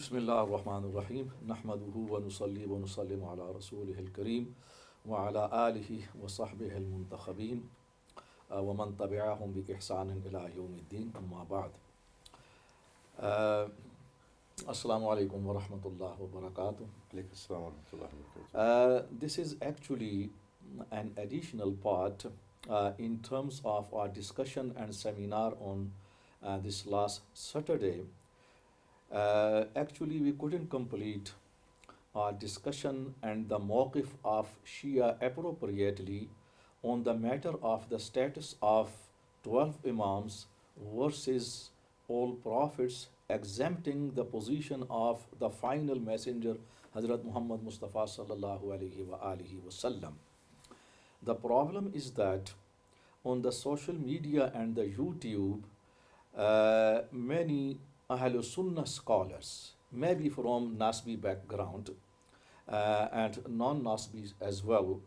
بسم الله الرحمن الرحيم نحمده ونصلي ونسلم على رسوله الكريم وعلى آله وصحبه المنتخبين ومن تبعهم بإحسان إلى يوم الدين أما بعد. Assalamu alaikum wa rahmatullahi wa barakatuh. This is actually an additional part in terms of our discussion and seminar on this last Saturday. Actually, we couldn't complete our discussion and the mawqif of Shia appropriately on the matter of the status of 12 Imams versus all prophets, exempting the position of the final messenger, Hazrat Muhammad Mustafa sallallahu alaihi wa alihi wasallam. The problem is that on the social media and the YouTube, many Ahlul Sunnah scholars, maybe from Nasbi background and non-Nasbis as well,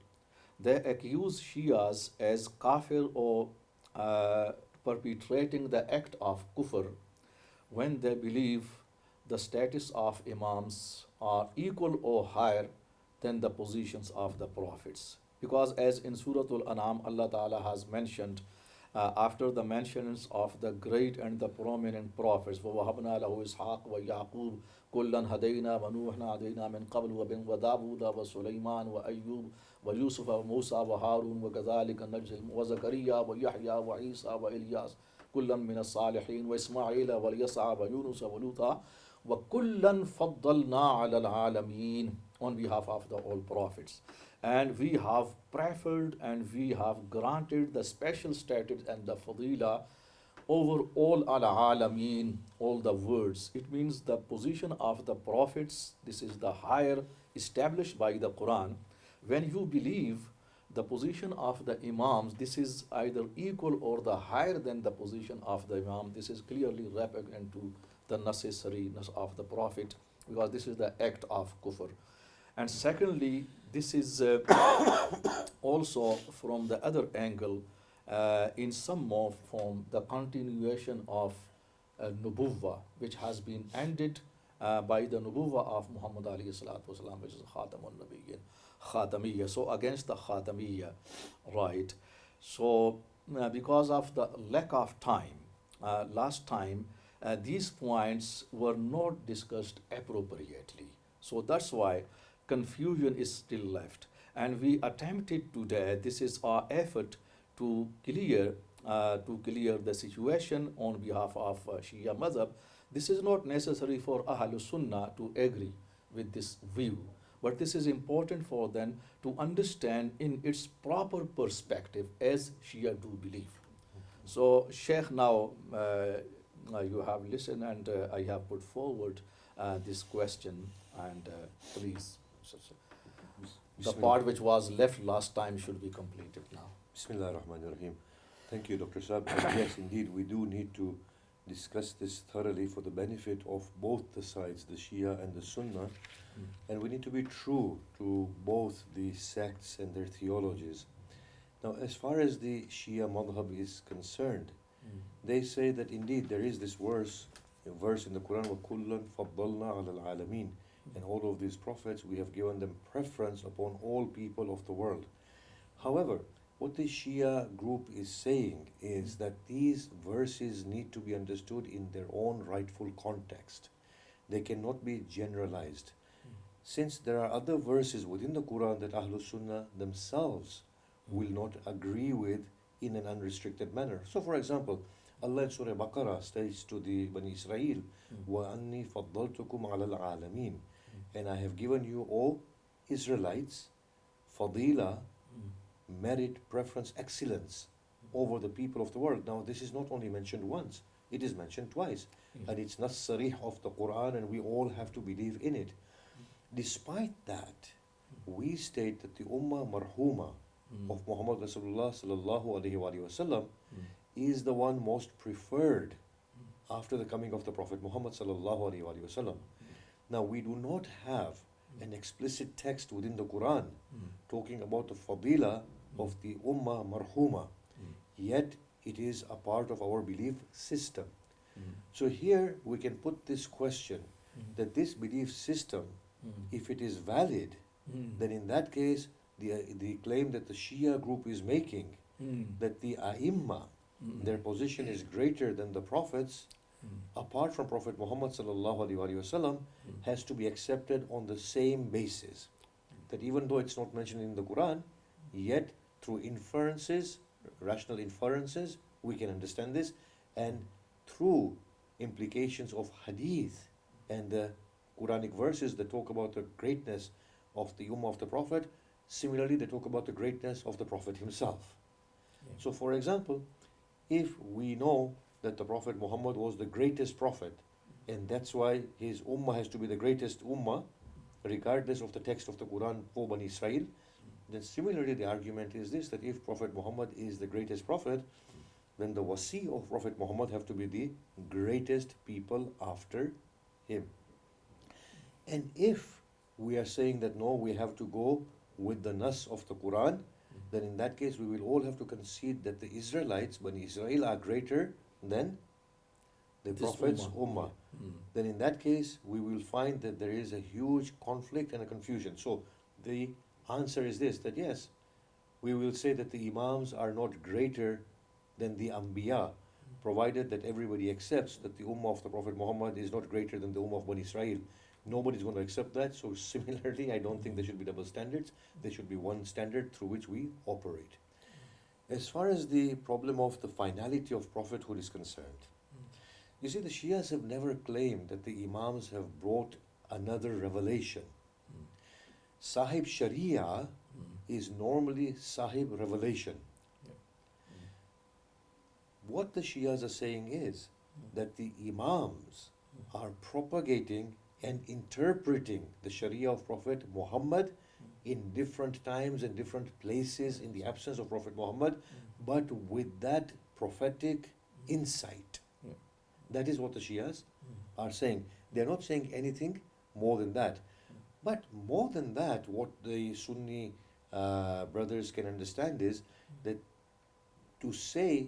they accuse Shias as kafir or perpetrating the act of kufr when they believe the status of Imams are equal or higher than the positions of the prophets. Because as in Surah Al-An'am, Allah Ta'ala has mentioned after the mentions of the great and the prominent prophets, وَوَهَبْنَا لَهُ إِسْحَاقَ وَيَعْقُوبَ كُلًّا هَدَيْنَا وَنُوحًا هَدَيْنَا مِنْ قَبْلُ وَدَاوُودَ وَسُلَيْمَانَ وَأَيُّوبَ وَيُوسُفَ وَمُوسَى وَهَارُونَ وَكَذَلِكَ نَجْزِي وَزَكَرِيَّا وَيَحْيَى وَعِيسَى وَإِلْيَاسَ كُلًّا مِنَ الصَّالِحِينَ وَإِسْمَاعِيلَ وَالْيَسَعَ وَيُونُسَ وَلُوطًا وَكُلًّا فَضَّلْنَا عَلَى الْعَالَمِينَ, on behalf of the all prophets. And we have preferred and we have granted the special status and the fadila over all al-alameen, all the words. It means the position of the prophets, this is the higher established by the Quran. When you believe the position of the imams, this is either equal or the higher than the position of the imam. This is clearly repugnant to the necessariness of the prophet, because this is the act of kufr. And secondly, this is also from the other angle, in some more form, the continuation of nubuwwah, which has been ended by the nubuwwah of Muhammad alayhi salatu wasalam, which is Khatamun Nabiyyin, Khatamiyya. So against the Khatamiyya, right? So because of the lack of time, last time, these points were not discussed appropriately. So that's why confusion is still left. And we attempted today, this is our effort to clear the situation on behalf of Shia Madhab. This is not necessary for Ahlul Sunnah to agree with this view, but this is important for them to understand in its proper perspective as Shia do believe. So Sheikh, now you have listened and I have put forward this question, and please, the part which was left last time should be completed now. Bismillah ar-Rahman ar-Rahim. Thank you, Dr. Saab. And yes, indeed, we do need to discuss this thoroughly for the benefit of both the sides, the Shia and the Sunnah. And we need to be true to both the sects and their theologies. Now, as far as the Shia madhab is concerned, they say that indeed there is this verse in the Quran, وَكُلًّا فَضَّلْنَا عَلَى الْعَالَمِينَ, and all of these prophets, we have given them preference upon all people of the world. However, what the Shia group is saying is that these verses need to be understood in their own rightful context. They cannot be generalized. Since there are other verses within the Quran that Ahlul Sunnah themselves will not agree with in an unrestricted manner. So for example, Allah in Surah Baqarah states to the Bani Israel, وَأَنِّي فَضَّلْتُكُمْ عَلَى الْعَالَمِينَ, and I have given you, all Israelites, fadila, merit, preference, excellence over the people of the world. Now this is not only mentioned once, it is mentioned twice. And it's not sarih of the Quran, and we all have to believe in it. Despite that, we state that the Ummah Marhuma of Muhammad Rasulullah sallallahu alayhi wa sallam is the one most preferred after the coming of the Prophet Muhammad sallallahu alayhi wa sallam. Now we do not have an explicit text within the Quran talking about the fadila of the Ummah Marhuma, yet it is a part of our belief system. So here we can put this question that this belief system, Mm. if it is valid, Mm. then in that case, the claim that the Shia group is making, Mm. that the A'imma, Mm. their position is greater than the prophets, Mm. apart from Prophet Muhammad sallallahu alaihi wasallam, Mm. has to be accepted on the same basis. That even though it's not mentioned in the Quran, yet through inferences, rational inferences, we can understand this, and through implications of hadith and the Quranic verses that talk about the greatness of the Ummah of the Prophet, similarly they talk about the greatness of the Prophet himself. Yeah. So for example, if we know that the Prophet Muhammad was the greatest prophet, and that's why his ummah has to be the greatest ummah, regardless of the text of the Quran for Bani Israel, then similarly the argument is this, that if Prophet Muhammad is the greatest prophet, then the wasi of Prophet Muhammad have to be the greatest people after him. And if we are saying that no, we have to go with the nas of the Quran, then in that case we will all have to concede that the Israelites, Bani Israel, are greater than the This Prophet's ummah. ummah. Mm. Then in that case we will find that there is a huge conflict and a confusion. So the answer is this, that yes, we will say that the Imams are not greater than the Anbiya, provided that everybody accepts that the Ummah of the Prophet Muhammad is not greater than the Ummah of Bani Israel. Nobody's going to accept that, so similarly, I don't think there should be double standards. There should be one standard through which we operate. As far as the problem of the finality of prophethood is concerned, you see, the Shias have never claimed that the Imams have brought another revelation. Sahib Sharia is normally Sahib revelation. What the Shias are saying is that the Imams are propagating and interpreting the Sharia of Prophet Muhammad in different times and different places in the absence of Prophet Muhammad, but with that prophetic insight. Yeah. That is what the Shias are saying. They are not saying anything more than that. But more than that, what the Sunni brothers can understand is that to say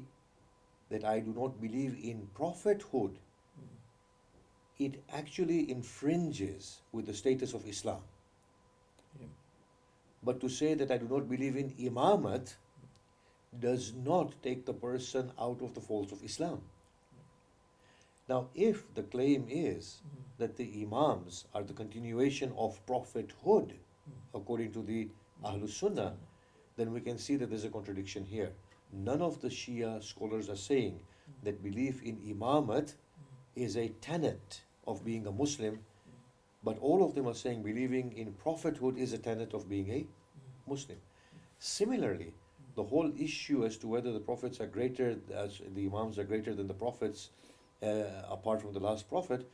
that I do not believe in prophethood, it actually infringes with the status of Islam. Yeah. But to say that I do not believe in imamat does not take the person out of the folds of Islam. Now, if the claim is that the Imams are the continuation of prophethood, according to the Ahlus Sunnah, then we can see that there's a contradiction here. None of the Shia scholars are saying that belief in imamat is a tenet of being a Muslim, but all of them are saying believing in prophethood is a tenet of being a Muslim. Similarly, the whole issue as to whether the prophets are greater, as the Imams are greater than the prophets, apart from the last prophet,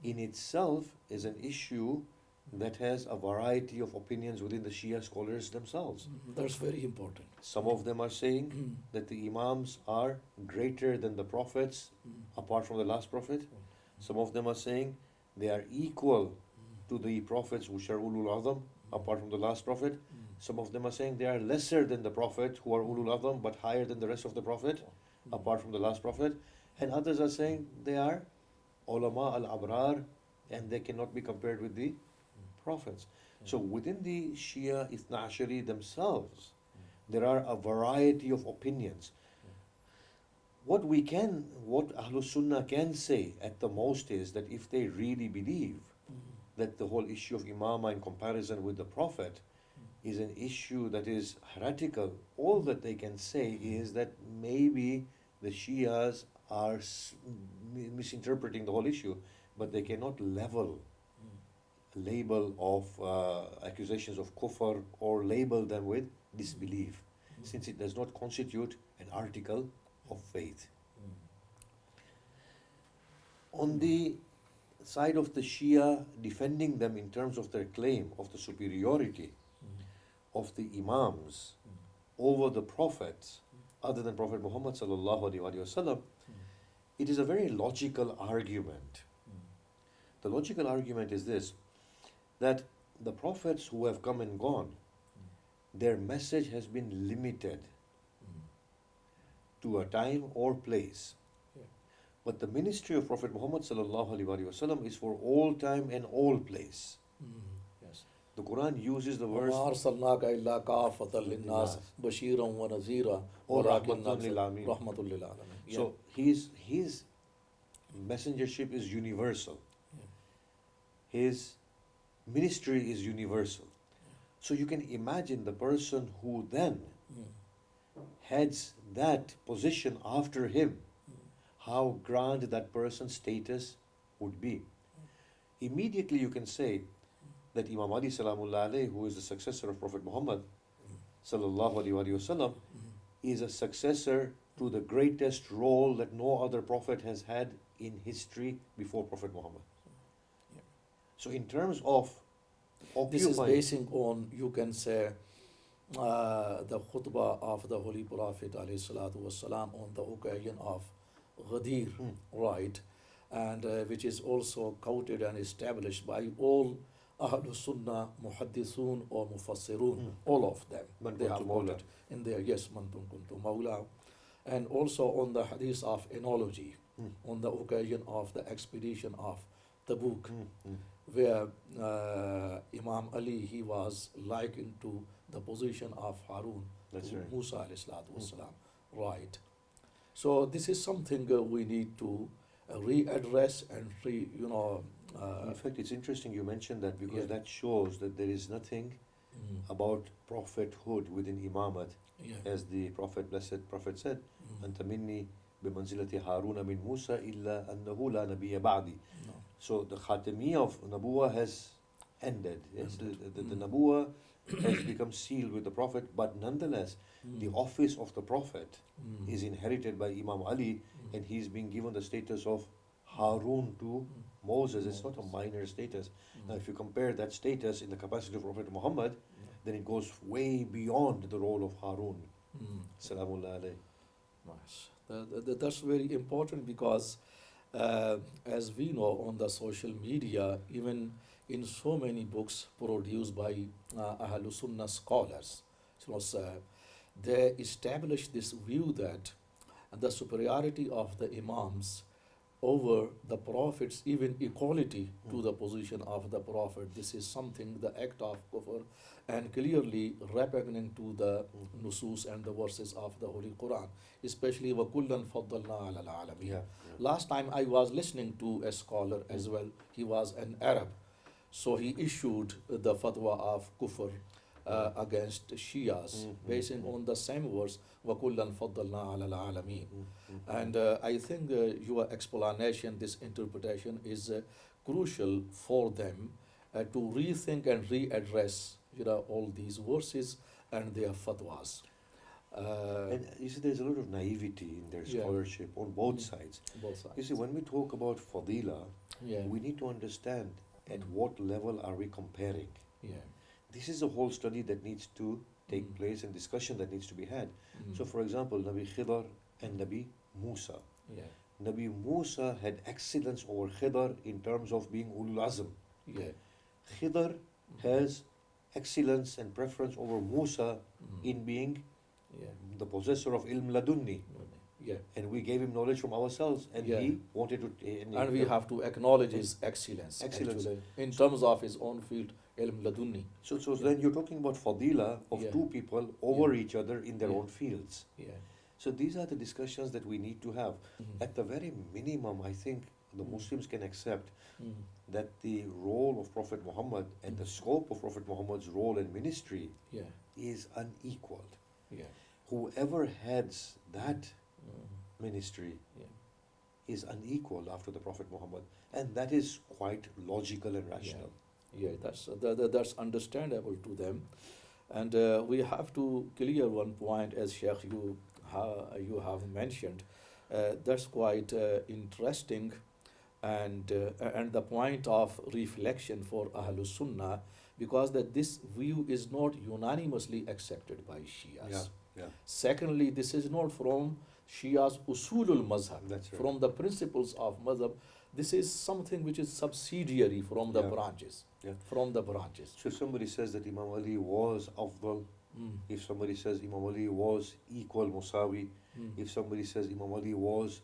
in itself is an issue that has a variety of opinions within the Shia scholars themselves. That's very important. Some of them are saying that the Imams are greater than the prophets, apart from the last prophet. Some of them are saying they are equal to the prophets, which are Ulul Azam, apart from the last prophet. Some of them are saying they are lesser than the prophet, who are Ulul Azam, but higher than the rest of the prophet, apart from the last prophet. And others are saying they are ulama al-abrar, and they cannot be compared with the prophets. So within the Shia Ithna Ashari themselves, there are a variety of opinions. What Ahlus Sunnah can say at the most is that if they really believe that the whole issue of imamah in comparison with the Prophet is an issue that is heretical, all that they can say is that maybe the Shias are misinterpreting the whole issue, but they cannot level a label of accusations of kufr or label them with disbelief, since it does not constitute an article of faith. On the side of the Shia defending them in terms of their claim of the superiority of the Imams over the prophets other than Prophet Muhammad sallallahu alaihi wasallam, it is a very logical argument. The logical argument is this, that the prophets who have come and gone, their message has been limited to a time or place. But the ministry of Prophet Muhammad sallallahu alaihi wasallam is for all time and all place. Yes. The Quran uses the verse وَمَا أَرْسَلْنَاكَ إِلَّا كَافَةً لِلنَّاسِ بَشِيرًا وَنَذِيرًا or وَلَكِنَّ rahmatun lil alamin. رَحْمَةٌ لِلْعَالَمِينَ. Yeah. So his messengership is universal. His ministry is universal. So you can imagine the person who then heads that position after him, how grand that person's status would be. Immediately you can say that Imam Ali salamullah alayhi, who is the successor of Prophet Muhammad sallallahu alaihi wasallam, is a successor to the greatest role that no other prophet has had in history before Prophet Muhammad. Yeah. So in terms of This is occupying, basing on, you can say, the khutbah of the Holy Prophet والسلام, on the occasion of Ghadir, right? And which is also quoted and established by all Ahlul Sunnah, Muhaddithun or Mufassirun, all of them. Man They kuntu have mawla. quoted in their, yes, Man kuntu mawla. And also on the hadith of Enology, on the occasion of the expedition of Tabuk, where Imam Ali, he was likened to the position of Harun That's to right. Musa alayhi salatu wassalam. Right. So this is something we need to readdress and In fact, it's interesting you mentioned that because Yeah. that shows that there is nothing about prophethood within Imamat, yeah. as the Prophet, blessed Prophet said, أنت مني بمنزلة هارون من موسى إلا أنه لا نبي بعدي. No. So the Khatamiyya of Nabuwa has ended. Yes? Ended. The Nabuwa has become sealed with the Prophet, but nonetheless, the office of the Prophet is inherited by Imam Ali, and he's being given the status of Harun to Moses. It's not a minor status. Now, if you compare that status in the capacity of Prophet Muhammad, then it goes way beyond the role of Harun. Salamullah alayh. Nice. That's very important because, as we know on the social media, even in so many books produced by Ahlul Sunnah scholars, they establish this view that the superiority of the Imams over the prophets, even equality to the position of the prophet. This is something, the act of kufr, and clearly repugnant to the nusus and the verses of the Holy Quran, especially وَكُلًّا فَضَّلْنَا عَلَى الْعَالَمِينَ. Yeah. Last time I was listening to a scholar as well, he was an Arab, so he issued the fatwa of kufr against Shias, basing on the same verse, وَكُلًّا فَضَّلْنَا عَلَى الْعَالَمِينَ. And I think your explanation, this interpretation is crucial for them to rethink and readdress all these verses and their fatwas. And you see, there's a lot of naivety in their Yeah. scholarship on both sides. Both sides. You see, when we talk about fadila, Yeah. we need to understand at what level are we comparing. Yeah. This is a whole study that needs to take place and discussion that needs to be had. So, for example, Nabi Khidr and Nabi Musa. Yeah. Nabi Musa had excellence over Khidr in terms of being Ulul Azm. Yeah. Khidr has excellence and preference over Musa in being Yeah. the possessor of Ilm Ladunni. Yeah. And we gave him knowledge from ourselves, and Yeah. he wanted to. And we have to acknowledge his excellence, Excellence. actually, in terms of his own field, ilm ladunni. So then you're talking about fadila of Yeah. two people over Yeah. each other in their Yeah. own fields. Yeah. So these are the discussions that we need to have. At the very minimum, I think the Muslims can accept that the role of Prophet Muhammad and the scope of Prophet Muhammad's role and ministry Yeah. is unequaled. Yeah. Whoever heads that ministry Yeah. is unequaled after the Prophet Muhammad, and that is quite logical and rational. Yeah, that's understandable to them, and we have to clear one point, as Sheikh you have mentioned. That's quite interesting, and the point of reflection for Ahlus Sunnah, because that this view is not unanimously accepted by Shias. Yeah, yeah. Secondly, this is not from Shia's usulul mazhab, That's right. from the principles of mazhab. This is something which is subsidiary from the Yeah. branches. Yeah. From the branches. So if somebody says that Imam Ali was afdal, if somebody says Imam Ali was equal Musawi, if somebody says Imam Ali was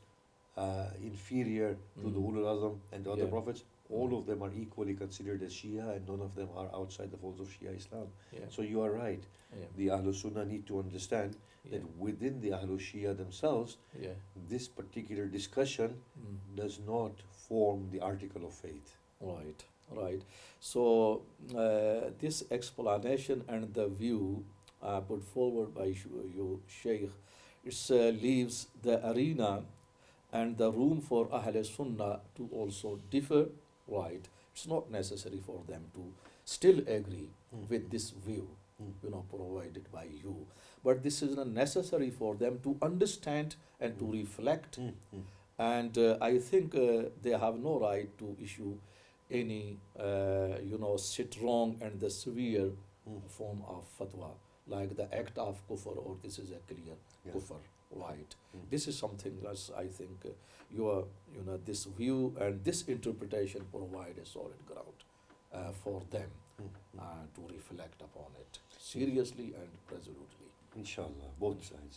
inferior to the Mm. Ulul Azam and the other Yeah. prophets. All Mm. of them are equally considered as Shia, and none of them are outside the folds of Shia Islam. Yeah. So you are right. Yeah. The Ahlul Sunnah need to understand Yeah. that within the Ahlul Shia themselves, Yeah. this particular discussion Mm. does not form the article of faith. Right, right. So, this explanation and the view put forward by you, Sheikh, it leaves the arena and the room for Ahl Sunnah to also differ, right? It's not necessary for them to still agree Mm. with this view, Mm. provided by you. But this is not necessary for them to understand and to Mm. reflect. Mm. Mm. And I think they have no right to issue any, strong and the severe Mm. form of fatwa, like the act of kufr, or this is a clear Yeah. kufr, right? Mm. This is something as I think this view and this interpretation provide a solid ground for them Mm. to reflect upon it seriously and resolutely. Inshallah, both sides.